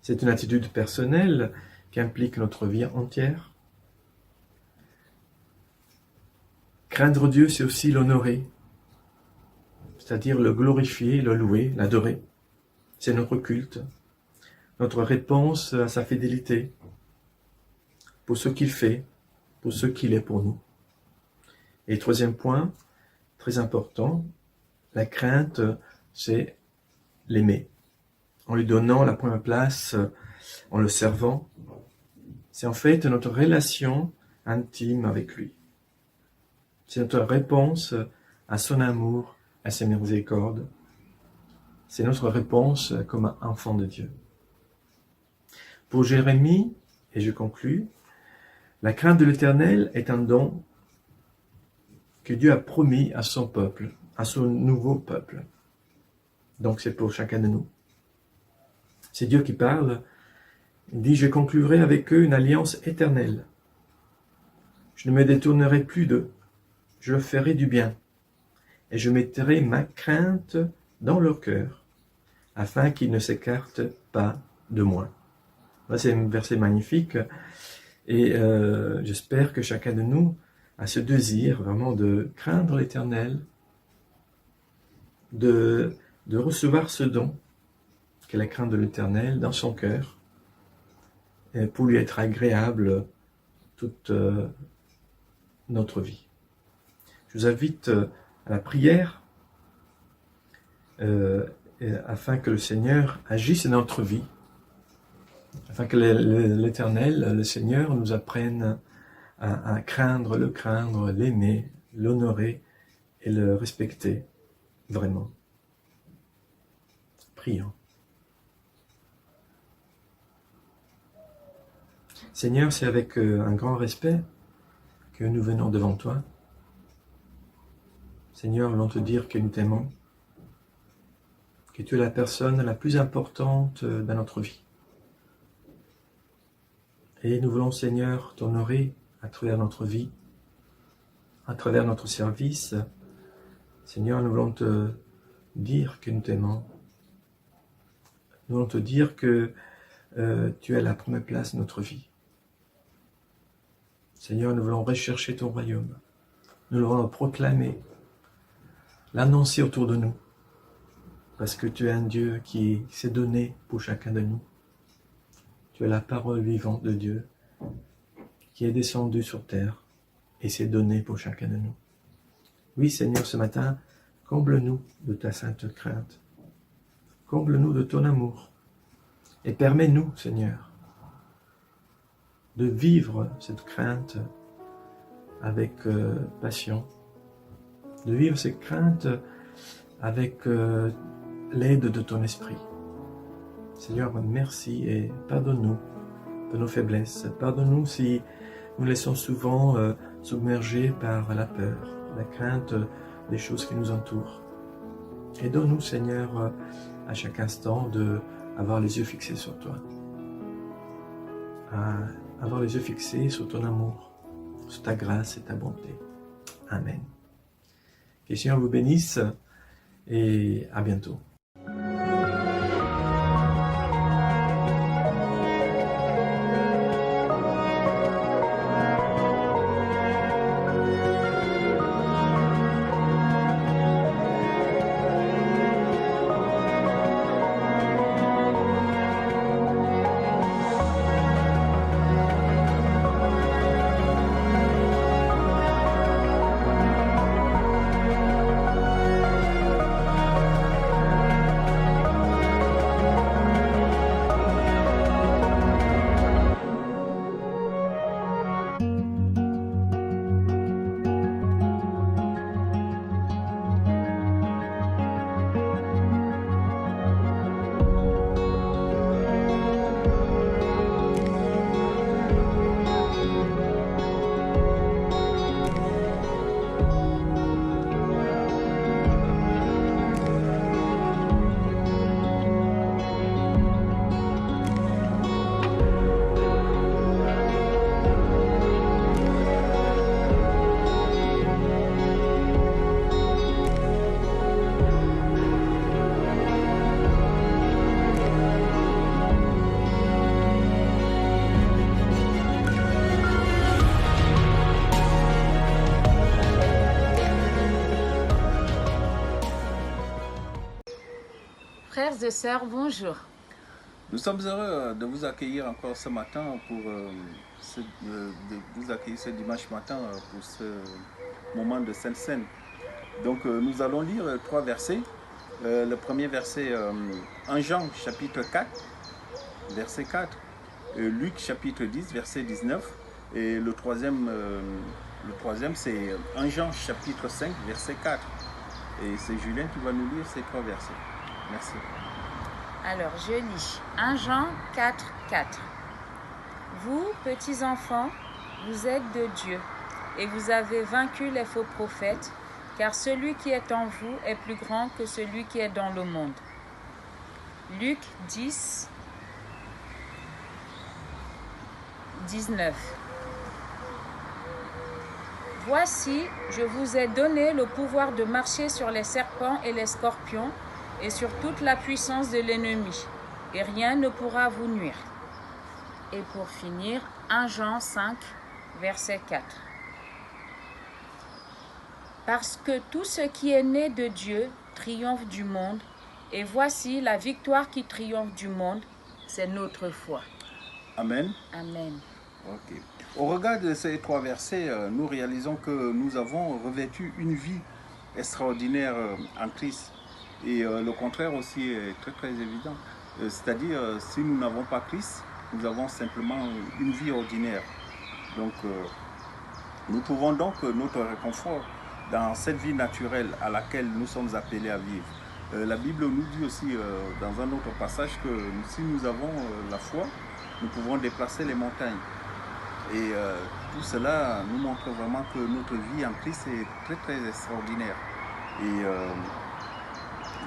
C'est une attitude personnelle qui implique notre vie entière. Craindre Dieu, c'est aussi l'honorer, c'est-à-dire le glorifier, le louer, l'adorer. C'est notre culte, notre réponse à sa fidélité, pour ce qu'il fait, pour ce qu'il est pour nous. Et 3e point, très important, la crainte, c'est l'aimer. En lui donnant la première place, en le servant. C'est en fait notre relation intime avec lui. C'est notre réponse à son amour, à ses miséricordes. C'est notre réponse comme enfant de Dieu. Pour Jérémie, et je conclus, la crainte de l'Éternel est un don que Dieu a promis à son peuple, à son nouveau peuple. Donc c'est pour chacun de nous. C'est Dieu qui parle. Il dit « Je conclurai avec eux une alliance éternelle. Je ne me détournerai plus d'eux. Je leur ferai du bien. Et je mettrai ma crainte dans leur cœur, afin qu'ils ne s'écartent pas de moi. » C'est un verset magnifique. Et j'espère que chacun de nous a ce désir vraiment de craindre l'Éternel, de recevoir ce don qu'est la crainte de l'Éternel dans son cœur, et pour lui être agréable toute notre vie. Je vous invite à la prière afin que le Seigneur agisse dans notre vie, afin que l'Éternel, le Seigneur, nous apprenne à craindre, l'aimer, l'honorer et le respecter vraiment. Prions. Seigneur, c'est avec un grand respect que nous venons devant toi. Seigneur, nous voulons te dire que nous t'aimons, que tu es la personne la plus importante dans notre vie. Et nous voulons, Seigneur, t'honorer à travers notre vie, à travers notre service. Seigneur, nous voulons te dire que nous t'aimons. Nous voulons te dire que tu es la première place de notre vie. Seigneur, nous voulons rechercher ton royaume. Nous voulons le proclamer, l'annoncer autour de nous. Parce que tu es un Dieu qui s'est donné pour chacun de nous. Tu es la parole vivante de Dieu qui est descendue sur terre et s'est donnée pour chacun de nous. Oui, Seigneur, ce matin, comble-nous de ta sainte crainte. Comble-nous de ton amour. Et permets-nous, Seigneur, de vivre cette crainte avec passion, de vivre cette crainte avec l'aide de ton esprit. Seigneur, merci et pardonne-nous de nos faiblesses. Pardonne-nous si nous laissons souvent submerger par la peur, la crainte des choses qui nous entourent. Aide-nous, Seigneur, à chaque instant d'avoir les yeux fixés sur toi, à avoir les yeux fixés sur ton amour, sur ta grâce et ta bonté. Amen. Que le Seigneur vous bénisse et à bientôt. Frères et sœurs, bonjour. Nous sommes heureux de vous accueillir encore ce matin pour de vous accueillir ce dimanche matin pour ce moment de Sainte Seine. Donc nous allons lire 3 versets. Le premier verset 1 Jean chapitre 4, verset 4, Luc chapitre 10, verset 19, et le troisième c'est 1 Jean chapitre 5, verset 4. Et c'est Julien qui va nous lire ces 3 versets. Merci. Alors, je lis 1 Jean 4, 4. Vous, petits enfants, vous êtes de Dieu, et vous avez vaincu les faux prophètes, car celui qui est en vous est plus grand que celui qui est dans le monde. Luc 10, 19. Voici, je vous ai donné le pouvoir de marcher sur les serpents et les scorpions, et sur toute la puissance de l'ennemi, et rien ne pourra vous nuire. Et pour finir, 1 Jean 5, verset 4. Parce que tout ce qui est né de Dieu triomphe du monde, et voici la victoire qui triomphe du monde, c'est notre foi. Amen. Amen. Ok. Au regard de ces 3 versets, nous réalisons que nous avons revêtu une vie extraordinaire en Christ. Et le contraire aussi est très très évident. C'est-à-dire, si nous n'avons pas Christ, nous avons simplement une vie ordinaire. Donc, nous trouvons donc notre réconfort dans cette vie naturelle à laquelle nous sommes appelés à vivre. La Bible nous dit aussi dans un autre passage que si nous avons la foi, nous pouvons déplacer les montagnes. Et tout cela nous montre vraiment que notre vie en Christ est très très extraordinaire. Et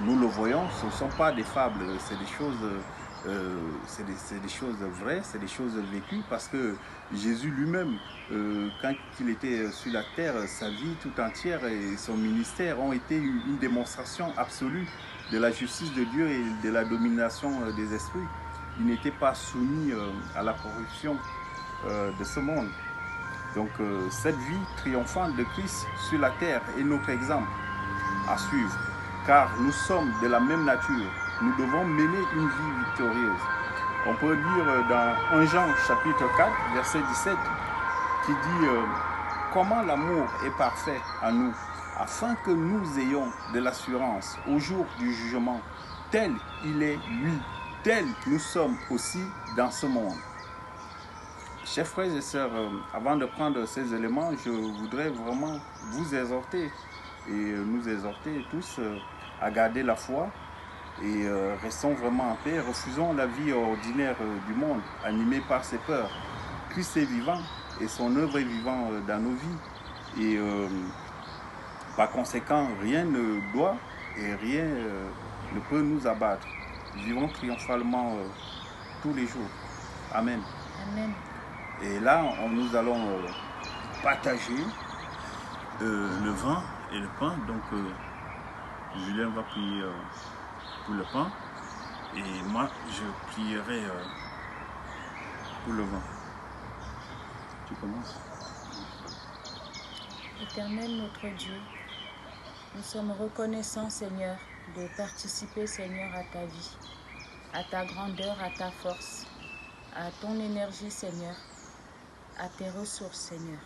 nous le voyons, ce ne sont pas des fables, c'est des choses, c'est des choses vraies, c'est des choses vécues, parce que Jésus lui-même, quand il était sur la terre, sa vie tout entière et son ministère ont été une démonstration absolue de la justice de Dieu et de la domination des esprits. Il n'était pas soumis à la corruption de ce monde. Donc cette vie triomphante de Christ sur la terre est notre exemple à suivre, car nous sommes de la même nature. Nous devons mener une vie victorieuse. On peut lire dans 1 Jean chapitre 4, verset 17, qui dit comment l'amour est parfait à nous, afin que nous ayons de l'assurance au jour du jugement. Tel il est lui, tel nous sommes aussi dans ce monde. Chers frères et sœurs, avant de prendre ces éléments, je voudrais vraiment vous exhorter et nous exhorter tous à garder la foi et restons vraiment en paix. Refusons la vie ordinaire du monde, animée par ses peurs. Christ est vivant et son œuvre est vivante dans nos vies. Et par conséquent, rien ne doit et rien ne peut nous abattre. Vivons triomphalement tous les jours. Amen. Amen. Et là, nous allons partager le vin et le pain. Donc, Julien va prier pour le pain et moi, je prierai pour le vin. Tu commences? Éternel notre Dieu, nous sommes reconnaissants, Seigneur, de participer, Seigneur, à ta vie, à ta grandeur, à ta force, à ton énergie, Seigneur, à tes ressources, Seigneur.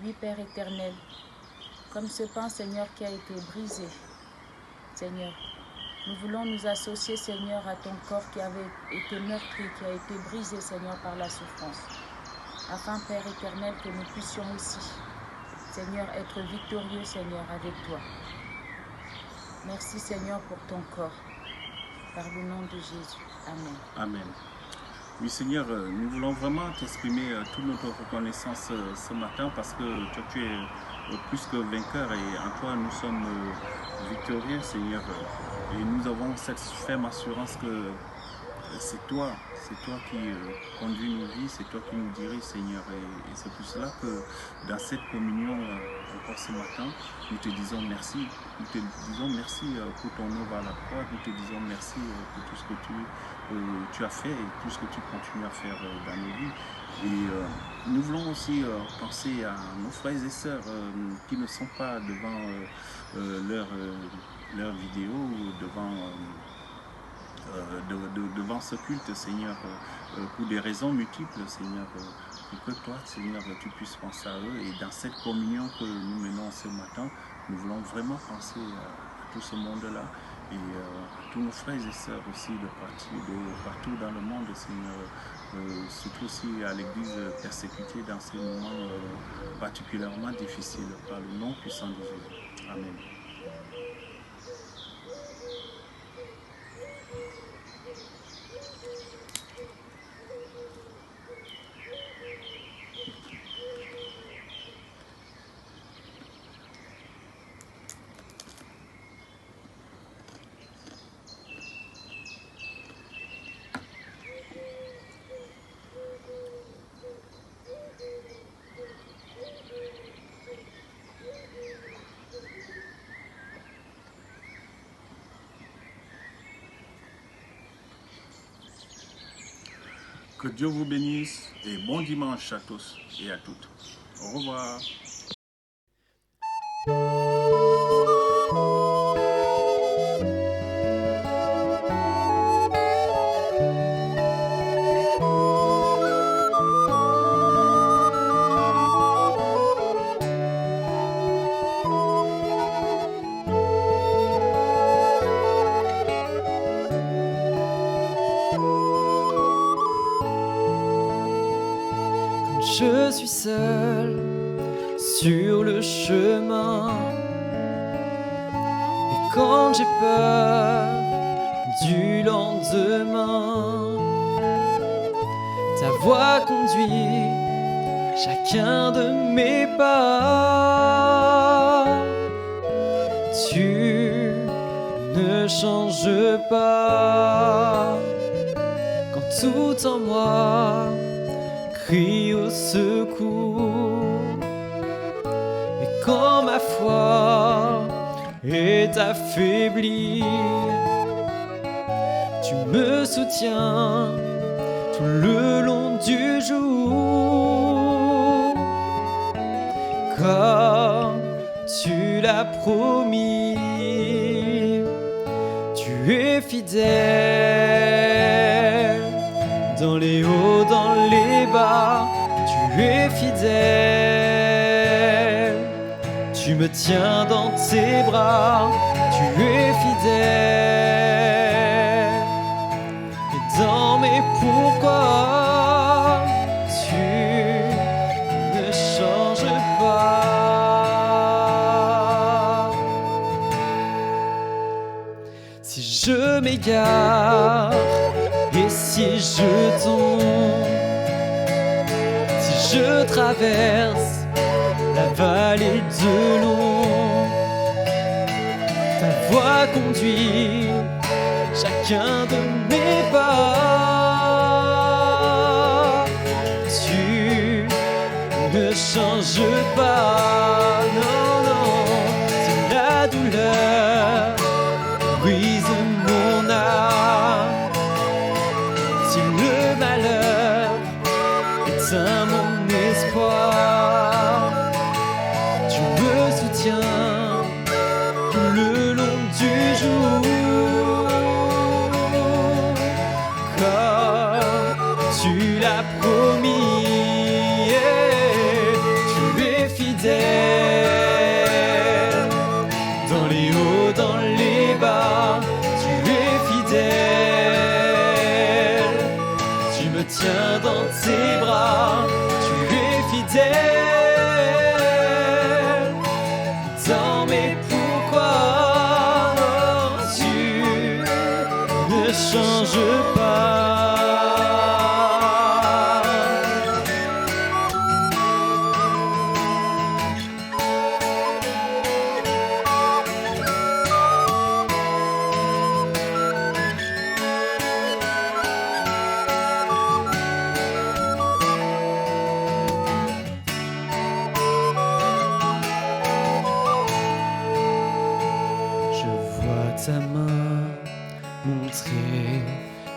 Oui, Père éternel, comme ce pain, Seigneur, qui a été brisé, Seigneur, nous voulons nous associer, Seigneur, à ton corps qui avait été meurtri, qui a été brisé, Seigneur, par la souffrance, afin, Père éternel, que nous puissions aussi, Seigneur, être victorieux, Seigneur, avec toi. Merci, Seigneur, pour ton corps, par le nom de Jésus. Amen. Amen. Oui, Seigneur, nous voulons vraiment t'exprimer toute notre reconnaissance ce matin parce que toi, tu es plus que vainqueur et en toi, nous sommes victorieux, Seigneur. Et nous avons cette ferme assurance que c'est toi qui conduis nos vies, c'est toi qui nous diriges, Seigneur. Et c'est pour cela que dans cette communion, encore ce matin, nous te disons merci. Nous te disons merci pour ton œuvre à la croix. Nous te disons merci pour tout ce que tu as fait et tout ce que tu continues à faire dans nos vies. Et nous voulons aussi penser à nos frères et sœurs qui ne sont pas devant leur vidéo ou devant ce culte, Seigneur, pour des raisons multiples, Seigneur, pour que toi, Seigneur, tu puisses penser à eux. Et dans cette communion que nous menons ce matin, nous voulons vraiment penser à tout ce monde-là et à tous nos frères et sœurs aussi de partout dans le monde, Seigneur, surtout aussi à l'Église persécutée dans ces moments particulièrement difficiles, par le nom puissant de Jésus. Amen. Que Dieu vous bénisse et bon dimanche à tous et à toutes. Au revoir. Je suis seul sur le chemin et quand j'ai peur du lendemain, ta voix conduit chacun de mes pas. Tu ne changes pas quand tout en moi crie au secours. Et quand ma foi est affaiblie, tu me soutiens tout le long du jour. Comme tu l'as promis, tu es fidèle. Dans les hauts, dans les bas, tu es fidèle. Tu me tiens dans tes bras, tu es fidèle. Et dans mes pourquoi, tu ne changes pas. Si je m'égare et si je tombe, si je traverse la vallée de l'ombre, ta voix conduit chacun de mes pas. Tu ne changes pas, non, non. Si la douleur brise mon âme, si le malheur éteint mon espoir, tu me soutiens tout le long du jour. Comme tu l'as promis, tu es fidèle. Dans les hauts, dans les bas, tu es fidèle. Tu me tiens dans tes bras, tu es fidèle. Dans mes pourquoi, tu ne changes pas. Je vois ta main montrer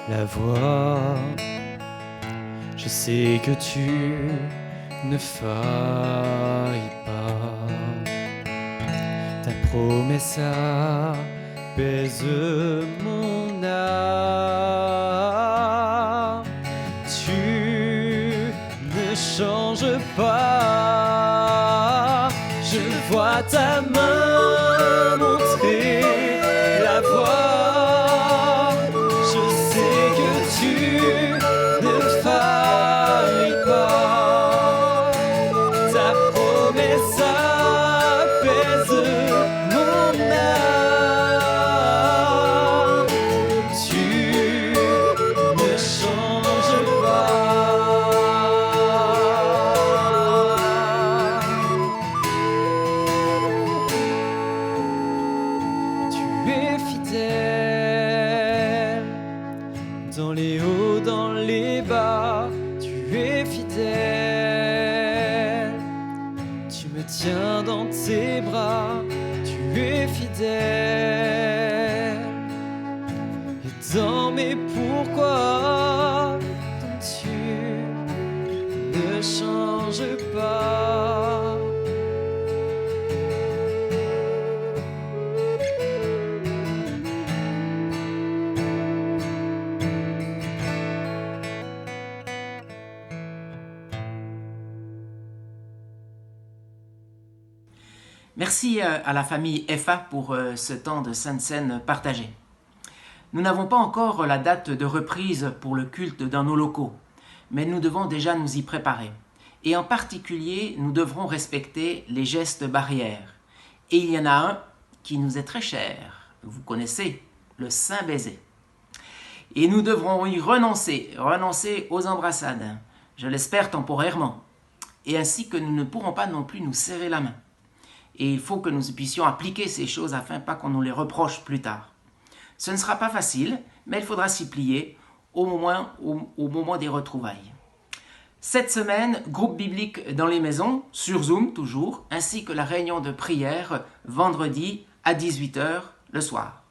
la voie. Je sais que tu ne failles pas. Ta promesse apaise mon âme. Tu ne changes pas. Je vois ta main montrer la voie. Je sais que tu ne failles pas. Ta promesse apaise mon âme. Tu ne changes pas. Tu es fidèle. Dans les hauts, dans les bas, tu es fidèle. Tu me tiens dans tes bras, tu es fidèle. Et dans mes pourquoi, tu ne changes pas. Merci à la famille FA pour ce temps de Sainte Seine partagé. Nous n'avons pas encore la date de reprise pour le culte dans nos locaux, mais nous devons déjà nous y préparer. Et en particulier, nous devrons respecter les gestes barrières. Et il y en a un qui nous est très cher. Vous connaissez, le saint baiser. Et nous devrons y renoncer aux embrassades. Je l'espère temporairement. et ainsi que nous ne pourrons pas non plus nous serrer la main. Et il faut que nous puissions appliquer ces choses afin pas qu'on nous les reproche plus tard. Ce ne sera pas facile, mais il faudra s'y plier au moment des retrouvailles. Cette semaine, groupe biblique dans les maisons, sur Zoom toujours, ainsi que la réunion de prière vendredi à 18 h le soir.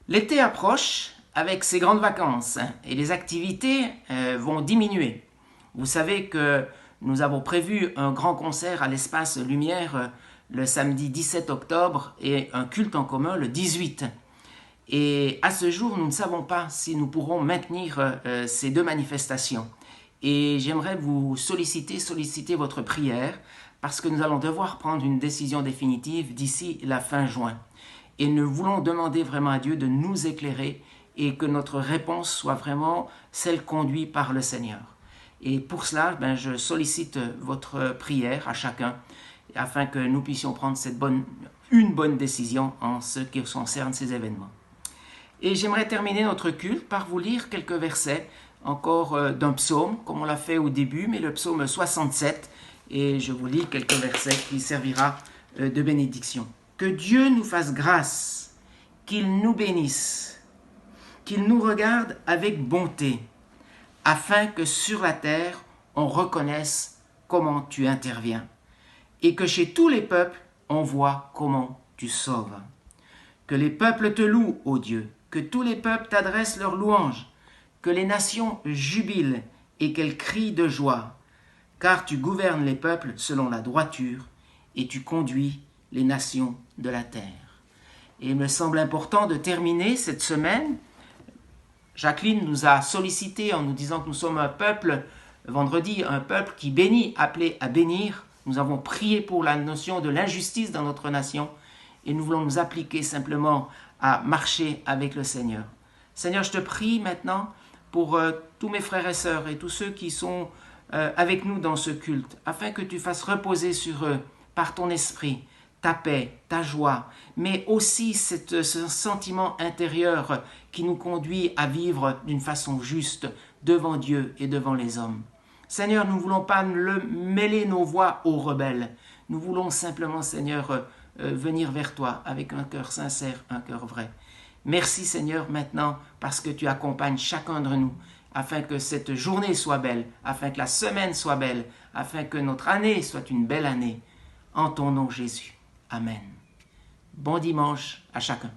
L'été approche avec ses grandes vacances et les activités vont diminuer. Vous savez que nous avons prévu un grand concert à l'Espace Lumière le samedi 17 octobre et un culte en commun le 18. Et à ce jour, nous ne savons pas si nous pourrons maintenir ces deux manifestations. Et j'aimerais vous solliciter votre prière parce que nous allons devoir prendre une décision définitive d'ici la fin juin. Et nous voulons demander vraiment à Dieu de nous éclairer et que notre réponse soit vraiment celle conduite par le Seigneur. Et pour cela, je sollicite votre prière à chacun afin que nous puissions prendre une bonne décision en ce qui concerne ces événements. Et j'aimerais terminer notre culte par vous lire quelques versets encore d'un psaume, comme on l'a fait au début, mais le psaume 67, et je vous lis quelques versets qui servira de bénédiction. Que Dieu nous fasse grâce, qu'il nous bénisse, qu'il nous regarde avec bonté, afin que sur la terre, on reconnaisse comment tu interviens, et que chez tous les peuples, on voit comment tu sauves. Que les peuples te louent, ô Dieu, que tous les peuples t'adressent leurs louanges, que les nations jubilent et qu'elles crient de joie, car tu gouvernes les peuples selon la droiture et tu conduis les nations de la terre. Et il me semble important de terminer cette semaine. Jacqueline nous a sollicité en nous disant que nous sommes un peuple, vendredi, un peuple qui bénit, appelé à bénir. Nous avons prié pour la notion de l'injustice dans notre nation et nous voulons nous appliquer simplement à marcher avec le Seigneur. Seigneur, je te prie maintenant pour tous mes frères et sœurs et tous ceux qui sont avec nous dans ce culte, afin que tu fasses reposer sur eux, par ton esprit, ta paix, ta joie, mais aussi ce sentiment intérieur qui nous conduit à vivre d'une façon juste devant Dieu et devant les hommes. Seigneur, nous ne voulons pas mêler nos voix aux rebelles. Nous voulons simplement, Seigneur, venir vers toi avec un cœur sincère, un cœur vrai. Merci Seigneur maintenant parce que tu accompagnes chacun de nous afin que cette journée soit belle, afin que la semaine soit belle, afin que notre année soit une belle année. En ton nom Jésus. Amen. Bon dimanche à chacun.